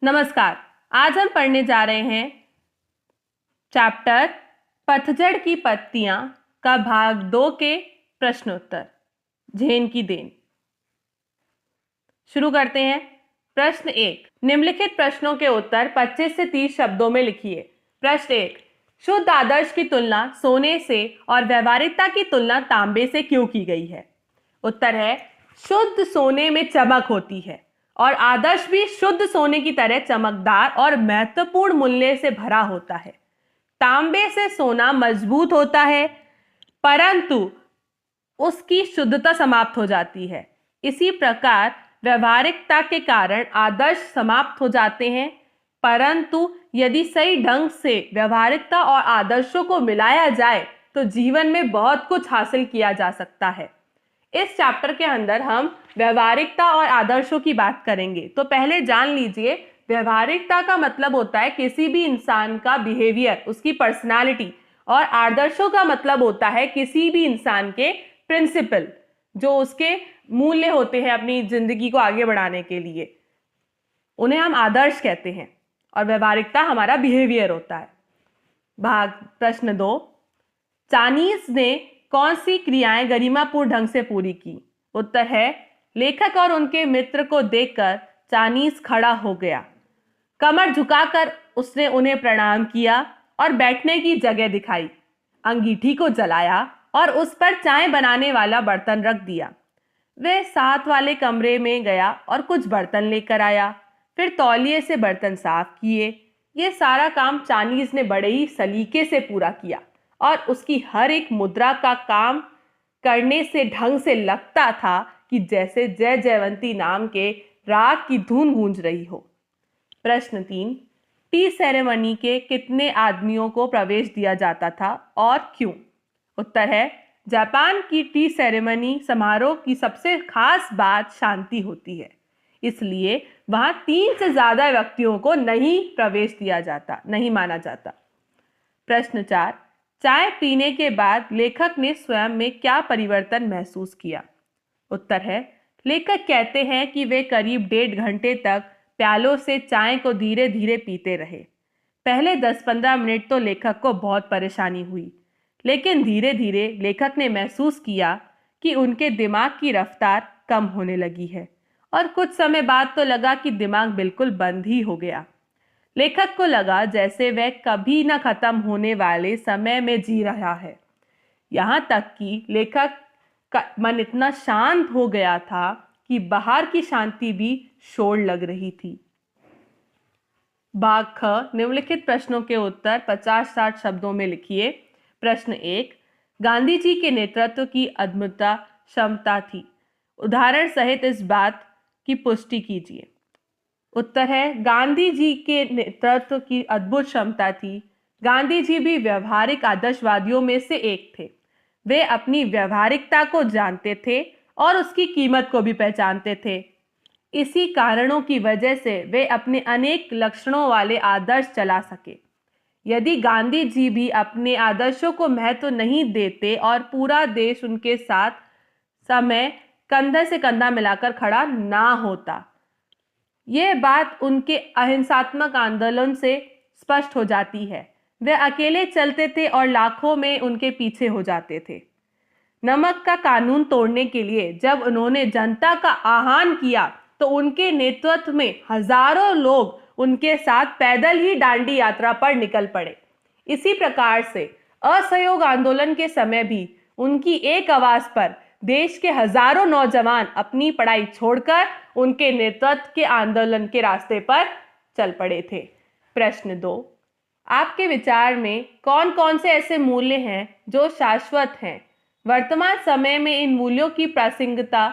नमस्कार। आज हम पढ़ने जा रहे हैं चैप्टर पतझड़ की पत्तियां का भाग 2 के प्रश्नोत्तर झेन की देन। शुरू करते हैं। प्रश्न 1, निम्नलिखित प्रश्नों के उत्तर 25 से 30 शब्दों में लिखिए। प्रश्न 1, शुद्ध आदर्श की तुलना सोने से और व्यवहारिकता की तुलना तांबे से क्यों की गई है? उत्तर है, शुद्ध सोने में चमक होती है और आदर्श भी शुद्ध सोने की तरह चमकदार और महत्वपूर्ण मूल्य से भरा होता है। तांबे से सोना मजबूत होता है परंतु उसकी शुद्धता समाप्त हो जाती है। इसी प्रकार व्यवहारिकता के कारण आदर्श समाप्त हो जाते हैं, परंतु यदि सही ढंग से व्यवहारिकता और आदर्शों को मिलाया जाए तो जीवन में बहुत कुछ हासिल किया जा सकता है। इस चैप्टर के अंदर हम व्यवहारिकता और आदर्शों की बात करेंगे। तो पहले जान लीजिए, व्यवहारिकता का मतलब होता है किसी भी इंसान का बिहेवियर, उसकी पर्सनालिटी, और आदर्शों का मतलब होता है किसी भी इंसान के प्रिंसिपल, जो उसके मूल्य होते हैं अपनी जिंदगी को आगे बढ़ाने के लिए, उन्हें हम आदर्श कहते हैं। और व्यवहारिकता हमारा बिहेवियर होता है। प्रश्न 2, चानीज ने कौन सी क्रियाएं गरिमापूर्ण ढंग से पूरी की? उत्तर है, लेखक और उनके मित्र को देखकर चानीज खड़ा हो गया। कमर झुकाकर उसने उन्हें प्रणाम किया और बैठने की जगह दिखाई। अंगीठी को जलाया और उस पर चाय बनाने वाला बर्तन रख दिया। वह साथ वाले कमरे में गया और कुछ बर्तन लेकर आया, फिर तौलिए से बर्तन साफ किए। ये सारा काम चानीज ने बड़े ही सलीके से पूरा किया और उसकी हर एक मुद्रा का काम करने से ढंग से लगता था कि जैसे जय जयवंती नाम के राग की धुन गूंज रही हो। प्रश्न 3, टी सेरेमनी के कितने आदमियों को प्रवेश दिया जाता था और क्यों? उत्तर है, जापान की टी सेरेमनी समारोह की सबसे खास बात शांति होती है, इसलिए वहां 3 से ज्यादा व्यक्तियों को नहीं प्रवेश दिया जाता, नहीं माना जाता। प्रश्न 4, चाय पीने के बाद लेखक ने स्वयं में क्या परिवर्तन महसूस किया? उत्तर है, लेखक कहते हैं कि वे करीब 1.5 घंटे तक प्यालों से चाय को धीरे धीरे पीते रहे। पहले 10-15 मिनट तो लेखक को बहुत परेशानी हुई, लेकिन धीरे धीरे लेखक ने महसूस किया कि उनके दिमाग की रफ्तार कम होने लगी है और कुछ समय बाद तो लगा कि दिमाग बिल्कुल बंद ही हो गया। लेखक को लगा जैसे वह कभी न खत्म होने वाले समय में जी रहा है। यहाँ तक कि लेखक का मन इतना शांत हो गया था कि बाहर की शांति भी शोर लग रही थी। भाग ख, निम्नलिखित प्रश्नों के उत्तर 50-60 शब्दों में लिखिए। प्रश्न 1, गांधी जी के नेतृत्व की अद्भुत क्षमता थी, उदाहरण सहित इस बात की पुष्टि कीजिए। उत्तर है, गांधी जी के नेतृत्व की अद्भुत क्षमता थी। गांधी जी भी व्यवहारिक आदर्शवादियों में से एक थे। वे अपनी व्यवहारिकता को जानते थे और उसकी कीमत को भी पहचानते थे। इसी कारणों की वजह से वे अपने अनेक लक्षणों वाले आदर्श चला सके। यदि गांधी जी भी अपने आदर्शों को महत्व नहीं देते और पूरा देश उनके साथ समय कंधे से कंधा मिलाकर खड़ा ना होता, यह बात उनके अहिंसात्मक आंदोलन से स्पष्ट हो जाती है। वे अकेले चलते थे और लाखों में उनके पीछे हो जाते थे। नमक का कानून तोड़ने के लिए जब उन्होंने जनता का आह्वान किया तो उनके नेतृत्व में हजारों लोग उनके साथ पैदल ही दांडी यात्रा पर निकल पड़े। इसी प्रकार से असहयोग आंदोलन के समय भी उनकी एक आवाज पर देश के हजारों नौजवान अपनी पढ़ाई छोड़कर उनके नेतृत्व के आंदोलन के रास्ते पर चल पड़े थे। प्रश्न 2, आपके विचार में कौन कौन से ऐसे मूल्य हैं जो शाश्वत हैं? वर्तमान समय में इन मूल्यों की प्रासंगिकता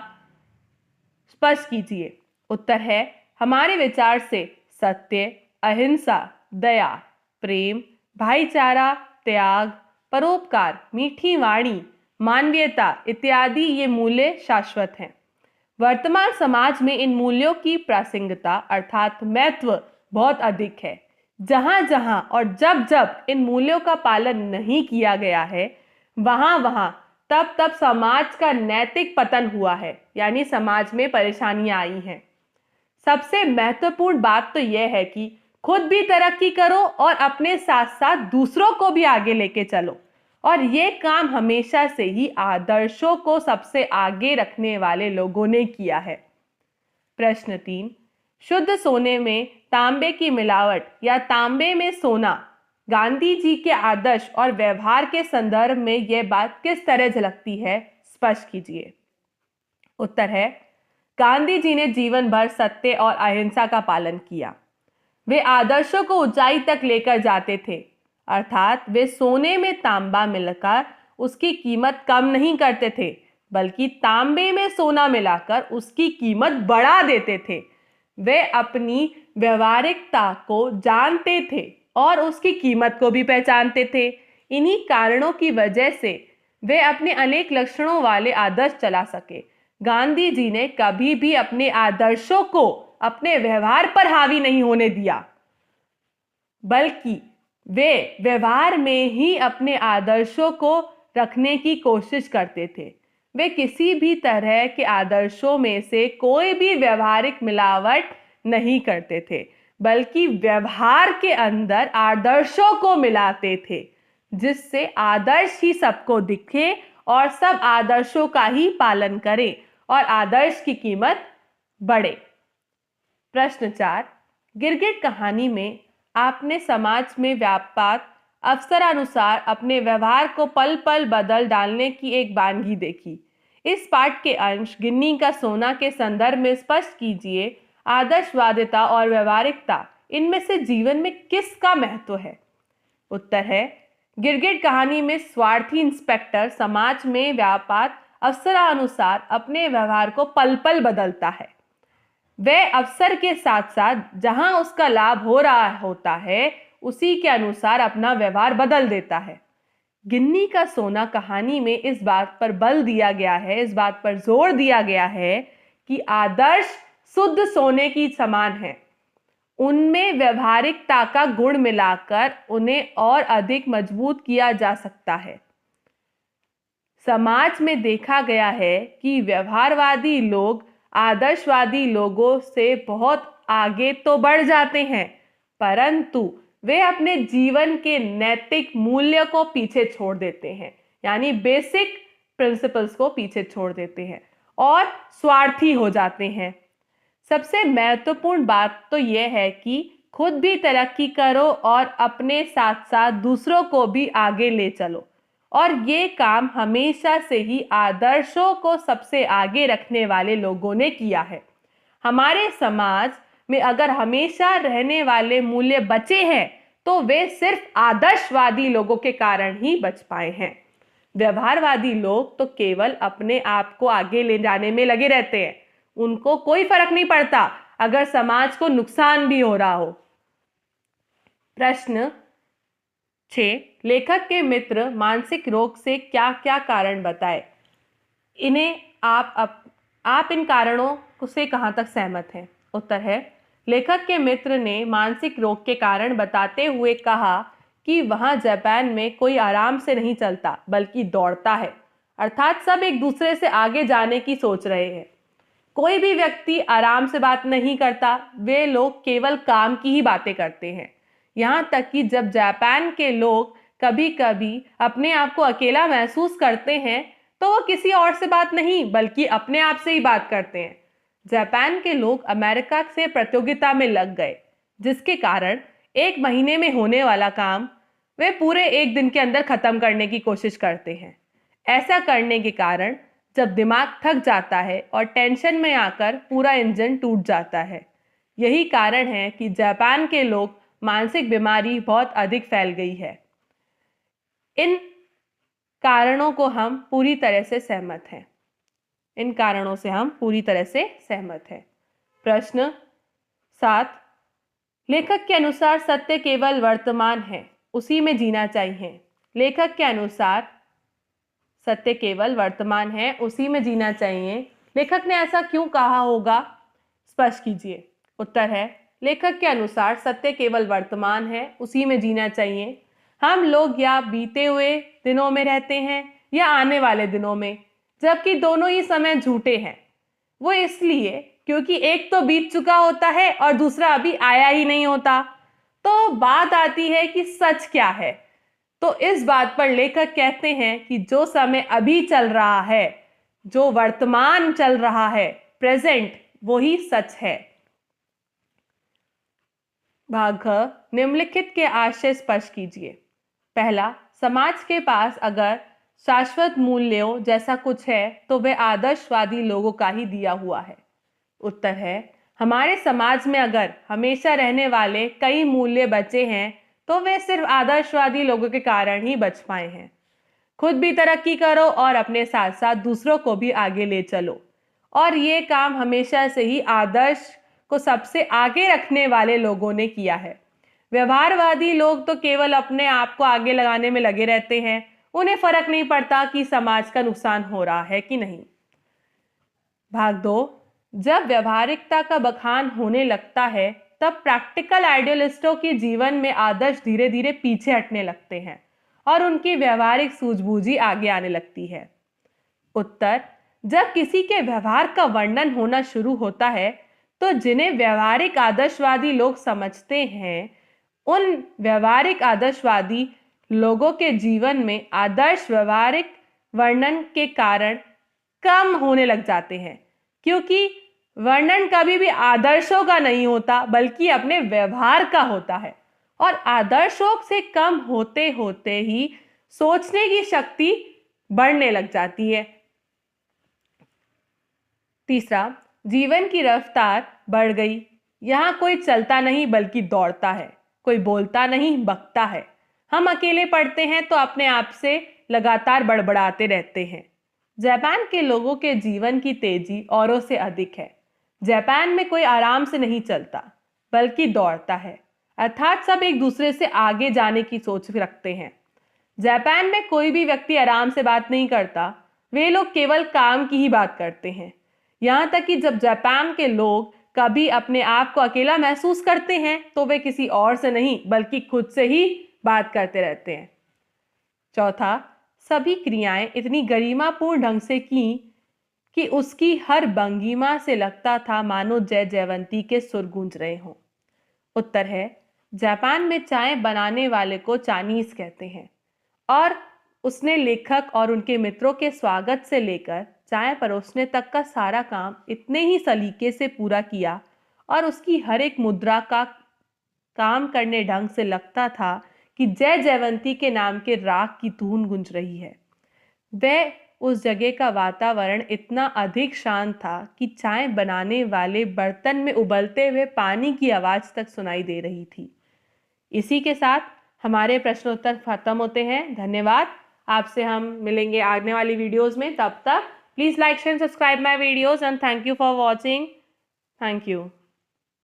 स्पष्ट कीजिए। उत्तर है, हमारे विचार से सत्य, अहिंसा, दया, प्रेम, भाईचारा, त्याग, परोपकार, मीठी वाणी, मानवीयता इत्यादि ये मूल्य शाश्वत हैं। वर्तमान समाज में इन मूल्यों की प्रासंगिकता अर्थात महत्व बहुत अधिक है। जहां जहां और जब जब इन मूल्यों का पालन नहीं किया गया है, वहां वहां तब तब समाज का नैतिक पतन हुआ है, यानी समाज में परेशानियां आई हैं। सबसे महत्वपूर्ण बात तो यह है कि खुद भी तरक्की करो और अपने साथ साथ दूसरों को भी आगे लेके चलो, और ये काम हमेशा से ही आदर्शों को सबसे आगे रखने वाले लोगों ने किया है। प्रश्न 3, शुद्ध सोने में तांबे की मिलावट या तांबे में सोना गांधी जी के आदर्श और व्यवहार के संदर्भ में यह बात किस तरह झलकती है, स्पष्ट कीजिए। उत्तर है, गांधी जी ने जीवन भर सत्य और अहिंसा का पालन किया। वे आदर्शों को ऊंचाई तक लेकर जाते थे, अर्थात वे सोने में तांबा मिलाकर उसकी कीमत कम नहीं करते थे, बल्कि तांबे में सोना मिलाकर उसकी कीमत बढ़ा देते थे। वे अपनी व्यवहारिकता को जानते थे और उसकी कीमत को भी पहचानते थे। इन्हीं कारणों की वजह से वे अपने अनेक लक्षणों वाले आदर्श चला सके। गांधी जी ने कभी भी अपने आदर्शों को अपने व्यवहार पर हावी नहीं होने दिया, बल्कि वे व्यवहार में ही अपने आदर्शों को रखने की कोशिश करते थे। वे किसी भी तरह के आदर्शों में से कोई भी व्यवहारिक मिलावट नहीं करते थे, बल्कि व्यवहार के अंदर आदर्शों को मिलाते थे, जिससे आदर्श ही सबको दिखे और सब आदर्शों का ही पालन करें और आदर्श की कीमत बढ़े। प्रश्न 4, गिरगिट कहानी में आपने समाज में व्यापार अवसरानुसार अपने व्यवहार को पल पल बदल डालने की एक वानगी देखी। इस पाठ के अंश गिन्नी का सोना के संदर्भ में स्पष्ट कीजिए, आदर्शवादिता और व्यवहारिकता, इनमें से जीवन में किसका महत्व है? उत्तर है, गिरगिट कहानी में स्वार्थी इंस्पेक्टर समाज में व्यापार अवसरानुसार अपने व्यवहार को पल पल बदलता है। वह अवसर के साथ साथ जहां उसका लाभ हो रहा होता है, उसी के अनुसार अपना व्यवहार बदल देता है। गिन्नी का सोना कहानी में इस बात पर बल दिया गया है, इस बात पर जोर दिया गया है कि आदर्श शुद्ध सोने की समान है। उनमें व्यवहारिकता का गुण मिलाकर उन्हें और अधिक मजबूत किया जा सकता है। समाज में देखा गया है कि व्यवहारवादी लोग आदर्शवादी लोगों से बहुत आगे तो बढ़ जाते हैं, परंतु वे अपने जीवन के नैतिक मूल्य को पीछे छोड़ देते हैं, यानी बेसिक प्रिंसिपल्स को पीछे छोड़ देते हैं और स्वार्थी हो जाते हैं। सबसे महत्वपूर्ण बात तो यह है कि खुद भी तरक्की करो और अपने साथ साथ दूसरों को भी आगे ले चलो, और ये काम हमेशा से ही आदर्शों को सबसे आगे रखने वाले लोगों ने किया है। हमारे समाज में अगर हमेशा रहने वाले मूल्य बचे हैं तो वे सिर्फ आदर्शवादी लोगों के कारण ही बच पाए हैं। व्यवहारवादी लोग तो केवल अपने आप को आगे ले जाने में लगे रहते हैं, उनको कोई फर्क नहीं पड़ता अगर समाज को नुकसान भी हो रहा हो। प्रश्न 6, लेखक के मित्र मानसिक रोग से क्या क्या कारण बताए? इन्हें आप इन कारणों से कहां तक सहमत हैं? उत्तर है, लेखक के मित्र ने मानसिक रोग के कारण बताते हुए कहा कि वहां जापान में कोई आराम से नहीं चलता बल्कि दौड़ता है, अर्थात सब एक दूसरे से आगे जाने की सोच रहे हैं। कोई भी व्यक्ति आराम से बात नहीं करता, वे लोग केवल काम की ही बातें करते हैं। यहाँ तक कि जब जापान के लोग कभी कभी अपने आप को अकेला महसूस करते हैं तो वो किसी और से बात नहीं बल्कि अपने आप से ही बात करते हैं। जापान के लोग अमेरिका से प्रतियोगिता में लग गए, जिसके कारण 1 महीने में होने वाला काम वे पूरे 1 दिन के अंदर खत्म करने की कोशिश करते हैं। ऐसा करने के कारण जब दिमाग थक जाता है और टेंशन में आकर पूरा इंजन टूट जाता है। यही कारण है कि जापान के लोग मानसिक बीमारी बहुत अधिक फैल गई है। इन कारणों को हम पूरी तरह से सहमत हैं। इन कारणों से हम पूरी तरह से सहमत हैं। प्रश्न 7, लेखक के अनुसार सत्य केवल वर्तमान है, उसी में जीना चाहिए। लेखक के अनुसार सत्य केवल वर्तमान है, उसी में जीना चाहिए। लेखक ने ऐसा क्यों कहा होगा, स्पष्ट कीजिए। उत्तर है, लेखक के अनुसार सत्य केवल वर्तमान है, उसी में जीना चाहिए। हम लोग या बीते हुए दिनों में रहते हैं या आने वाले दिनों में, जबकि दोनों ही समय झूठे हैं। वो इसलिए क्योंकि एक तो बीत चुका होता है और दूसरा अभी आया ही नहीं होता। तो बात आती है कि सच क्या है। तो इस बात पर लेखक कहते हैं कि जो समय अभी चल रहा है, जो वर्तमान चल रहा है, प्रेजेंट, वही सच है। भाग घ, निम्नलिखित के आशय स्पष्ट कीजिए। पहला, समाज के पास अगर शाश्वत मूल्यों जैसा कुछ है तो वह आदर्शवादी लोगों का ही दिया हुआ है। उत्तर है, हमारे समाज में अगर हमेशा रहने वाले कई मूल्य बचे हैं तो वे सिर्फ आदर्शवादी लोगों के कारण ही बच पाए हैं। खुद भी तरक्की करो और अपने साथ साथ दूसरों को भी आगे ले चलो, और ये काम हमेशा से ही आदर्श को सबसे आगे रखने वाले लोगों ने किया है। व्यवहारवादी लोग तो केवल अपने आप को आगे लगाने में लगे रहते हैं, उन्हें फर्क नहीं पड़ता कि समाज का नुकसान हो रहा है कि नहीं। भाग 2, जब व्यवहारिकता का बखान होने लगता है तब प्रैक्टिकल आइडियलिस्टों के जीवन में आदर्श धीरे धीरे पीछे हटने लगते हैं और उनकी व्यवहारिक सूझबूझ आगे आने लगती है। उत्तर, जब किसी के व्यवहार का वर्णन होना शुरू होता है तो जिन्हें व्यवहारिक आदर्शवादी लोग समझते हैं, उन व्यवहारिक आदर्शवादी लोगों के जीवन में आदर्श व्यवहारिक वर्णन के कारण कम होने लग जाते हैं, क्योंकि वर्णन कभी भी आदर्शों का नहीं होता बल्कि अपने व्यवहार का होता है, और आदर्शों से कम होते होते ही सोचने की शक्ति बढ़ने लग जाती है। तीसरा, जीवन की रफ्तार बढ़ गई। यहां कोई चलता नहीं बल्कि दौड़ता है, कोई बोलता नहीं बकता है। हम अकेले पढ़ते हैं तो अपने आप से लगातार बड़बड़ाते रहते हैं। जापान के लोगों के जीवन की तेजी औरों से अधिक है। जापान में कोई आराम से नहीं चलता बल्कि दौड़ता है, अर्थात सब एक दूसरे से आगे जाने की सोच रखते हैं। जापान में कोई भी व्यक्ति आराम से बात नहीं करता, वे लोग केवल काम की ही बात करते हैं। यहाँ तक कि जब जापान के लोग कभी अपने आप को अकेला महसूस करते हैं तो वे किसी और से नहीं बल्कि खुद से ही बात करते रहते हैं। चौथा, सभी क्रियाएं इतनी गरिमापूर्ण ढंग से की कि उसकी हर भंगिमा से लगता था मानो जय जयवंती के सुर गूंज रहे हों। उत्तर है, जापान में चाय बनाने वाले को चाइनीज कहते हैं, और उसने लेखक और उनके मित्रों के स्वागत से लेकर चाय परोसने तक का सारा काम इतने ही सलीके से पूरा किया और उसकी हर एक मुद्रा का काम करने ढंग से लगता था कि जय जयवंती के नाम के राग की धून गूंज रही है। वह उस जगह का वातावरण इतना अधिक शांत था कि चाय बनाने वाले बर्तन में उबलते हुए पानी की आवाज तक सुनाई दे रही थी। इसी के साथ हमारे प्रश्नोत्तर खत्म होते हैं। धन्यवाद। आपसे हम मिलेंगे आने वाली वीडियोस में। तब तक please like share subscribe my videos and thank you for watching. Thank you.